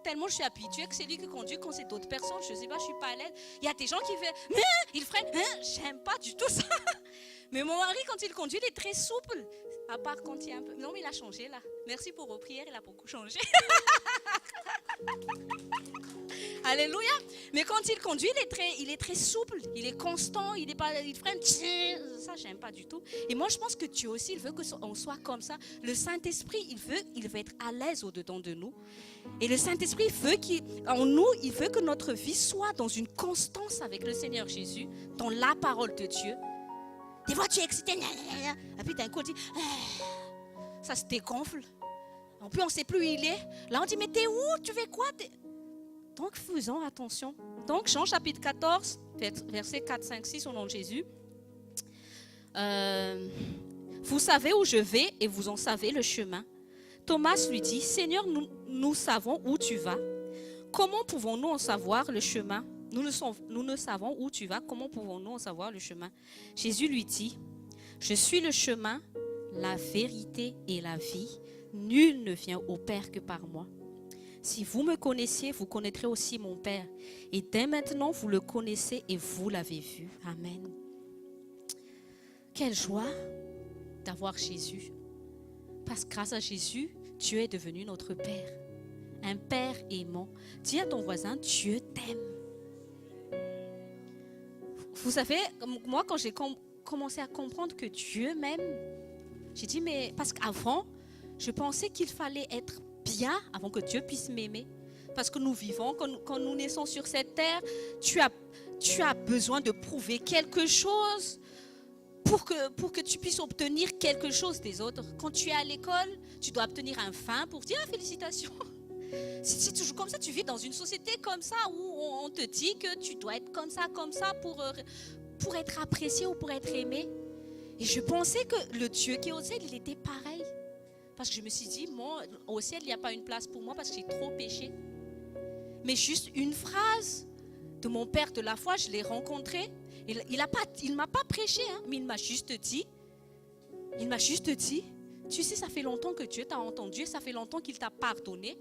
tellement je suis habituée que c'est lui qui conduit. Quand c'est d'autres personnes, je ne sais pas, je ne suis pas à l'aise. Il y a des gens qui font, il freine, j'aime pas du tout ça. Mais mon mari, quand il conduit, il est très souple. À part quand il y a un peu... Non, mais il a changé là. Merci pour vos prières, il a beaucoup changé. Alléluia. Mais quand il conduit, il est très souple, il est constant, il freine. Ça, j'aime pas du tout. Et moi, je pense que Dieu aussi, il veut qu'on soit comme ça. Le Saint-Esprit, il veut être à l'aise au-dedans de nous. Et le Saint-Esprit en nous, il veut que notre vie soit dans une constance avec le Seigneur Jésus, dans la parole de Dieu. Des fois, tu es excité, et puis d'un coup, tu dis, ça se dégonfle. En plus, on ne sait plus où il est. Là, on dit, mais t'es où? Tu fais quoi? Donc, faisons attention. Donc, Jean chapitre 14, versets 4, 5, 6, au nom de Jésus. Vous savez où je vais et vous en savez le chemin. Thomas lui dit, Seigneur, nous savons où tu vas. Comment pouvons-nous en savoir le chemin? Nous ne savons où tu vas. Comment pouvons-nous en savoir le chemin? Jésus lui dit, je suis le chemin, la vérité et la vie. Nul ne vient au Père que par moi. Si vous me connaissiez, vous connaîtrez aussi mon Père. Et dès maintenant, vous le connaissez et vous l'avez vu. Amen. Quelle joie d'avoir Jésus. Parce que grâce à Jésus, Dieu est devenu notre Père. Un Père aimant. Dis à ton voisin, Dieu t'aime. Vous savez, moi, quand j'ai commencé à comprendre que Dieu m'aime, j'ai dit, mais parce qu'avant, je pensais qu'il fallait être bien avant que Dieu puisse m'aimer. Parce que nous vivons, quand nous naissons sur cette terre, tu as besoin de prouver quelque chose pour que tu puisses obtenir quelque chose des autres. Quand tu es à l'école, tu dois obtenir un 20 pour dire félicitations. C'est toujours comme ça, tu vis dans une société comme ça où on te dit que tu dois être comme ça pour être apprécié ou pour être aimé. Et je pensais que le Dieu qui est au ciel, il était pareil. Parce que je me suis dit, moi, au ciel, il n'y a pas une place pour moi parce que j'ai trop péché. Mais juste une phrase de mon père de la foi, je l'ai rencontré. Il ne m'a pas prêché, hein, mais il m'a juste dit, tu sais, ça fait longtemps que Dieu t'a entendu, ça fait longtemps qu'il t'a pardonné.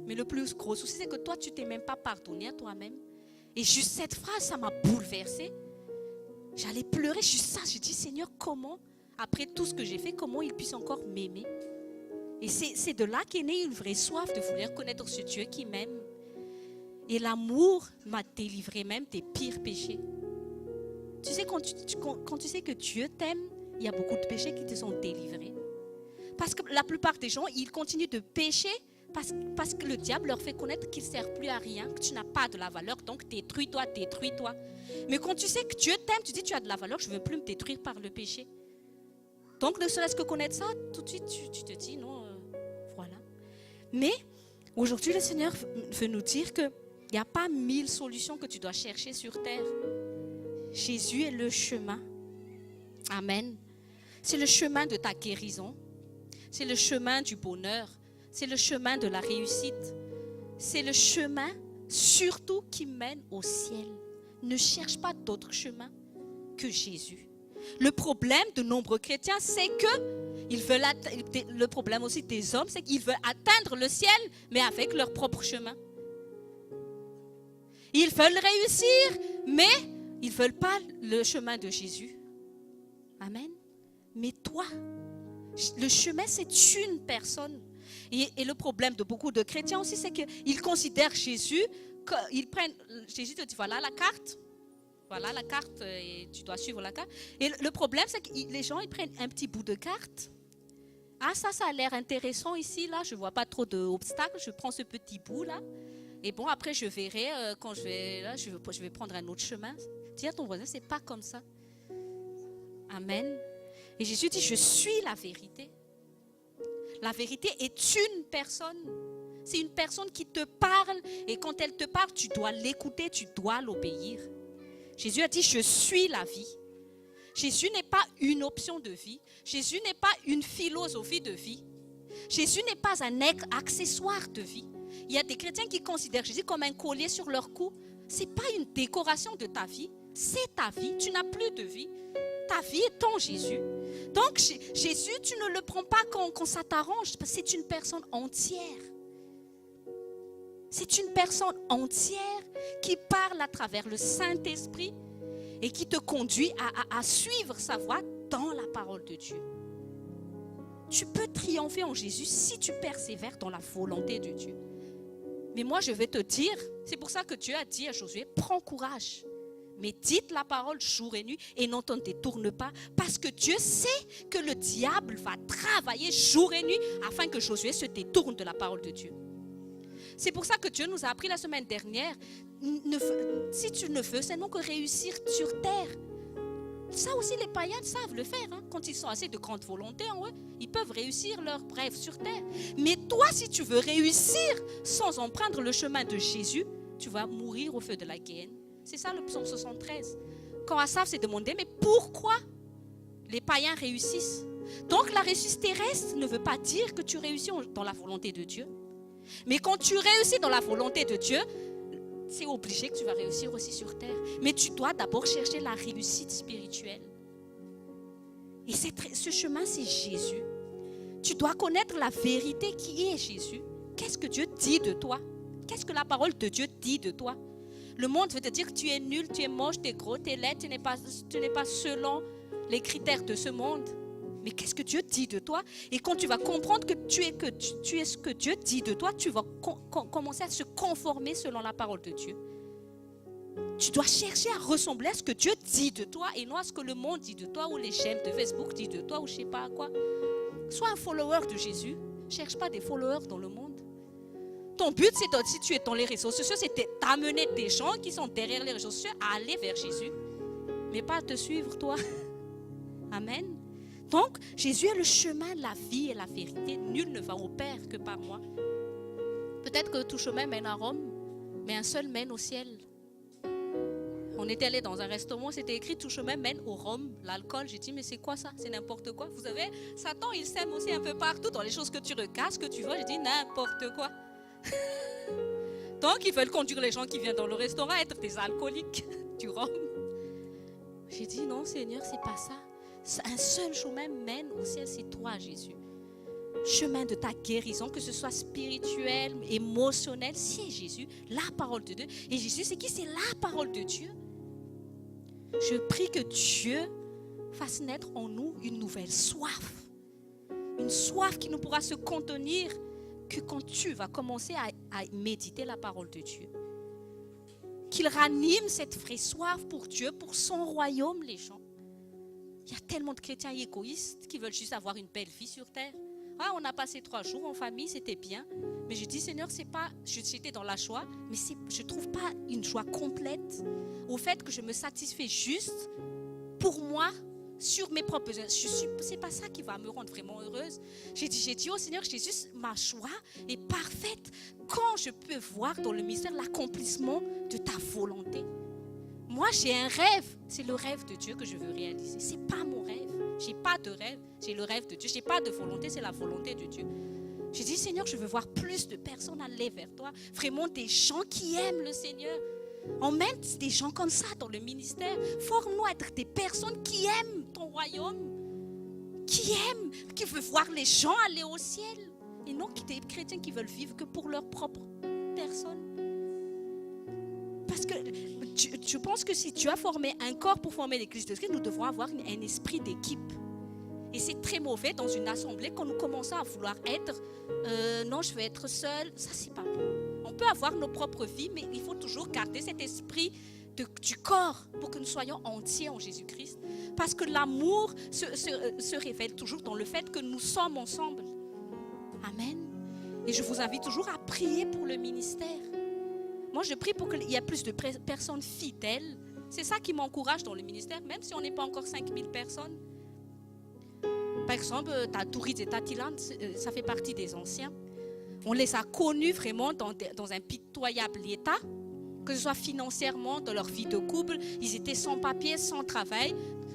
Mais le plus gros souci, c'est que toi, tu ne t'es même pas pardonné à toi-même. Et juste cette phrase, ça m'a bouleversée. J'allais pleurer, juste ça. J'ai dit, Seigneur, comment, après tout ce que j'ai fait, comment il puisse encore m'aimer? Et c'est de là qu'est née une vraie soif de vouloir connaître ce Dieu qui m'aime. Et l'amour m'a délivré même des pires péchés. Tu sais, quand tu sais que Dieu t'aime, il y a beaucoup de péchés qui te sont délivrés. Parce que la plupart des gens, ils continuent de pécher parce que le diable leur fait connaître qu'ils ne servent plus à rien, que tu n'as pas de la valeur, donc détruis-toi. Mais quand tu sais que Dieu t'aime, tu dis tu as de la valeur, je ne veux plus me détruire par le péché. Donc ne serait-ce que connaître ça, tout de suite tu te dis non, voilà. Mais aujourd'hui le Seigneur veut nous dire qu'il n'y a pas 1000 solutions que tu dois chercher sur terre. Jésus est le chemin. Amen. C'est le chemin de ta guérison. C'est le chemin du bonheur. C'est le chemin de la réussite. C'est le chemin surtout qui mène au ciel. Ne cherche pas d'autre chemin que Jésus. Le problème de nombreux chrétiens, c'est que le problème aussi des hommes, c'est qu'ils veulent atteindre le ciel, mais avec leur propre chemin. Ils veulent réussir, mais ils ne veulent pas le chemin de Jésus. Amen. Mais toi, le chemin, c'est une personne. Et le problème de beaucoup de chrétiens aussi, c'est qu'ils considèrent Jésus, Jésus te dit, voilà la carte, et tu dois suivre la carte. Et le problème, c'est que les gens, ils prennent un petit bout de carte. Ah, ça a l'air intéressant ici, là, je ne vois pas trop d'obstacles, je prends ce petit bout, là. Et bon, après, je verrai, quand je vais prendre un autre chemin. Dis à ton voisin, c'est pas comme ça. Amen. Et Jésus dit, je suis la vérité. La vérité est une personne. C'est une personne qui te parle et quand elle te parle, tu dois l'écouter, tu dois l'obéir. Jésus a dit, je suis la vie. Jésus n'est pas une option de vie. Jésus n'est pas une philosophie de vie. Jésus n'est pas un accessoire de vie. Il y a des chrétiens qui considèrent Jésus comme un collier sur leur cou. Ce n'est pas une décoration de ta vie. C'est ta vie. Tu n'as plus de vie. Ta vie est ton Jésus. Donc Jésus, tu ne le prends pas quand ça t'arrange. Parce que c'est une personne entière. C'est une personne entière qui parle à travers le Saint-Esprit et qui te conduit à suivre sa voie dans la parole de Dieu. Tu peux triompher en Jésus si tu persévères dans la volonté de Dieu. Mais moi, je vais te dire, c'est pour ça que Dieu a dit à Josué, prends courage. Mais dites la parole jour et nuit et n'en t'en détourne pas. Parce que Dieu sait que le diable va travailler jour et nuit afin que Josué se détourne de la parole de Dieu. C'est pour ça que Dieu nous a appris la semaine dernière, si tu ne veux seulement que réussir sur terre. Ça aussi les païens savent le faire. Quand ils sont assez de grande volonté en eux, ils peuvent réussir leur rêve sur terre. Mais toi, si tu veux réussir sans emprunter le chemin de Jésus, tu vas mourir au feu de la guerre. C'est ça le psaume 73. Quand Asaph s'est demandé, mais pourquoi les païens réussissent? Donc la réussite terrestre ne veut pas dire que tu réussis dans la volonté de Dieu. Mais quand tu réussis dans la volonté de Dieu, c'est obligé que tu vas réussir aussi sur terre. Mais tu dois d'abord chercher la réussite spirituelle. Et ce chemin, c'est Jésus. Tu dois connaître la vérité qui est Jésus. Qu'est-ce que Dieu dit de toi? Qu'est-ce que la parole de Dieu dit de toi? Le monde veut te dire que tu es nul, tu es moche, tu es gros, tu es laid, tu n'es pas selon les critères de ce monde. Mais qu'est-ce que Dieu dit de toi? Et quand tu vas comprendre que tu es ce que Dieu dit de toi, tu vas commencer à se conformer selon la parole de Dieu. Tu dois chercher à ressembler à ce que Dieu dit de toi et non à ce que le monde dit de toi ou les chaînes de Facebook disent de toi ou je ne sais pas quoi. Sois un follower de Jésus. Ne cherche pas des followers dans le monde. Ton but, si tu es dans les réseaux sociaux, c'est d'amener des gens qui sont derrière les réseaux sociaux à aller vers Jésus. Mais pas à te suivre, toi. Amen. Donc, Jésus est le chemin, la vie et la vérité. Nul ne va au Père que par moi. Peut-être que tout chemin mène à Rome, mais un seul mène au ciel. On était allé dans un restaurant, c'était écrit tout chemin mène au rhum, l'alcool. J'ai dit, mais c'est quoi ça? C'est n'importe quoi. Vous savez, Satan, il sème aussi un peu partout dans les choses que tu regardes, ce que tu vois. J'ai dit, n'importe quoi. Donc, ils veulent conduire les gens qui viennent dans le restaurant à être des alcooliques du rhum. J'ai dit, non, Seigneur, c'est pas ça. Un seul chemin mène au ciel, c'est toi, Jésus. Chemin de ta guérison, que ce soit spirituel, émotionnel, c'est Jésus, la parole de Dieu. Et Jésus, c'est qui? C'est la parole de Dieu. Je prie que Dieu fasse naître en nous une nouvelle soif. Une soif qui ne pourra se contenir que quand tu vas commencer à méditer la parole de Dieu. Qu'il ranime cette vraie soif pour Dieu, pour son royaume, les gens. Il y a tellement de chrétiens égoïstes qui veulent juste avoir une belle vie sur terre. Ah, on a passé 3 jours en famille, c'était bien. Mais je dis, Seigneur, c'est pas, j'étais dans la joie, mais je ne trouve pas une joie complète au fait que je me satisfais juste pour moi, sur mes propres besoins. C'est pas ça qui va me rendre vraiment heureuse. J'ai dit, oh Seigneur Jésus, ma joie est parfaite quand je peux voir dans le mystère l'accomplissement de ta volonté. Moi, j'ai un rêve. C'est le rêve de Dieu que je veux réaliser. Ce n'est pas mon rêve. Je n'ai pas de rêve. J'ai le rêve de Dieu. Je n'ai pas de volonté. C'est la volonté de Dieu. J'ai dit, Seigneur, je veux voir plus de personnes aller vers toi. Vraiment des gens qui aiment le Seigneur. Emmène des gens comme ça dans le ministère. Forme-nous à être des personnes qui aiment ton royaume. Qui aiment, qui veulent voir les gens aller au ciel. Et non des chrétiens qui veulent vivre que pour leur propre personne. Parce que je pense que si tu as formé un corps pour former l'église de Christ, nous devons avoir un esprit d'équipe. Et c'est très mauvais dans une assemblée quand nous commençons à vouloir être non, je veux être seul. Ça, c'est pas bon. On peut avoir nos propres vies, mais il faut toujours garder cet esprit du corps pour que nous soyons entiers en Jésus-Christ. Parce que l'amour se révèle toujours dans le fait que nous sommes ensemble. Amen. Et je vous invite toujours à prier pour le ministère. Moi, je prie pour qu'il y ait plus de personnes fidèles. C'est ça qui m'encourage dans le ministère, même si on n'est pas encore 5000 personnes. exemple, Tatourides et Tatiland, ça fait partie des anciens. On les a connus vraiment dans un pitoyable état, que ce soit financièrement, dans leur vie de couple. Ils étaient sans papier, sans travail.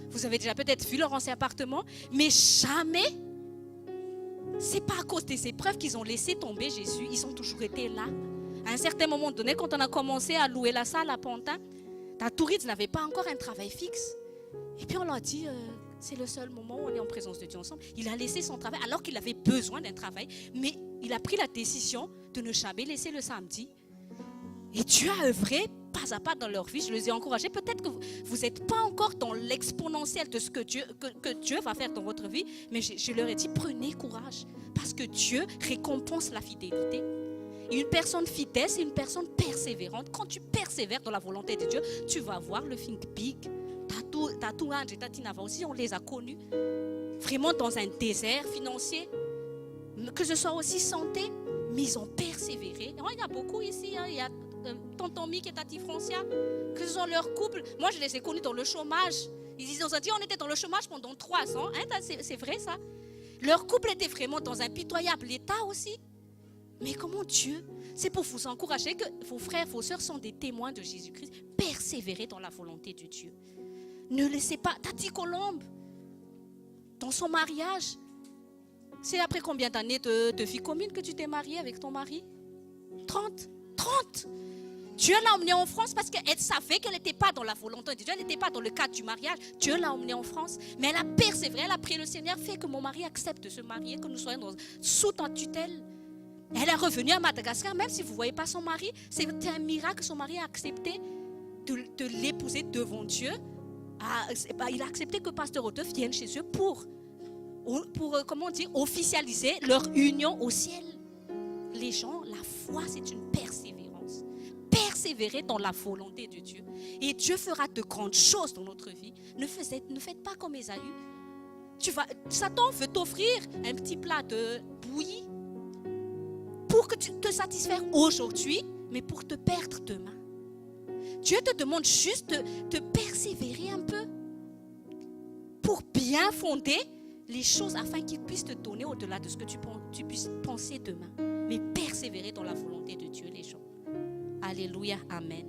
Vous avez déjà peut-être vu leur ancien appartement, mais jamais, c'est pas à cause des épreuves qu'ils ont laissé tomber Jésus. Ils ont toujours été là. À un certain moment donné, quand on a commencé à louer la salle à Pantin, Tatourides n'avait pas encore un travail fixe. Et puis on leur dit, c'est le seul moment où on est en présence de Dieu ensemble. Il a laissé son travail alors qu'il avait besoin d'un travail, mais il a pris la décision de ne jamais laisser le samedi. Et Dieu a œuvré pas à pas dans leur vie. Je les ai encouragés. Peut-être que vous n'êtes pas encore dans l'exponentiel de ce que Dieu va faire dans votre vie, mais je leur ai dit, prenez courage, parce que Dieu récompense la fidélité. Une personne fidèle, c'est une personne persévérante. Quand tu persévères dans la volonté de Dieu, tu vas voir le think big. Tatou Ange et Tatinava aussi, on les a connus vraiment dans un désert financier, que ce soit aussi santé, mais ils ont persévéré. Il y a beaucoup ici, il y a Tonton Mick et Tati Francia, que ce soit leur couple. Moi, je les ai connus dans le chômage. Ils ont dit, on était dans le chômage pendant 3 ans. C'est vrai ça. Leur couple était vraiment dans un pitoyable état aussi. Mais comment Dieu, c'est pour vous encourager que vos frères, vos sœurs sont des témoins de Jésus-Christ. Persévérez dans la volonté de Dieu. Ne laissez pas. Tati Colombe, dans son mariage, c'est après combien d'années de vie commune que tu t'es mariée avec ton mari? 30. Dieu l'a emmenée en France parce qu'elle savait qu'elle n'était pas dans la volonté de Dieu, elle n'était pas dans le cadre du mariage. Dieu l'a emmenée en France, mais elle a persévéré, elle a prié le Seigneur, fait que mon mari accepte de se marier, que nous soyons sous ta tutelle. Elle est revenue à Madagascar, même si vous ne voyez pas son mari, c'était un miracle, son mari a accepté de l'épouser devant Dieu. Il a accepté que Pasteur Otto vienne chez eux pour comment dire, officialiser leur union au ciel. Les gens, la foi, c'est une persévérance. Persévérer dans la volonté de Dieu. Et Dieu fera de grandes choses dans notre vie. Ne faites pas comme Ésaü. Satan veut t'offrir un petit plat de bouillie pour que tu te satisfaires aujourd'hui, mais pour te perdre demain. Dieu te demande juste de persévérer un peu pour bien fonder les choses afin qu'il puisse te donner au-delà de ce que tu puisses penser demain. Mais persévérer dans la volonté de Dieu, les gens. Alléluia, amen.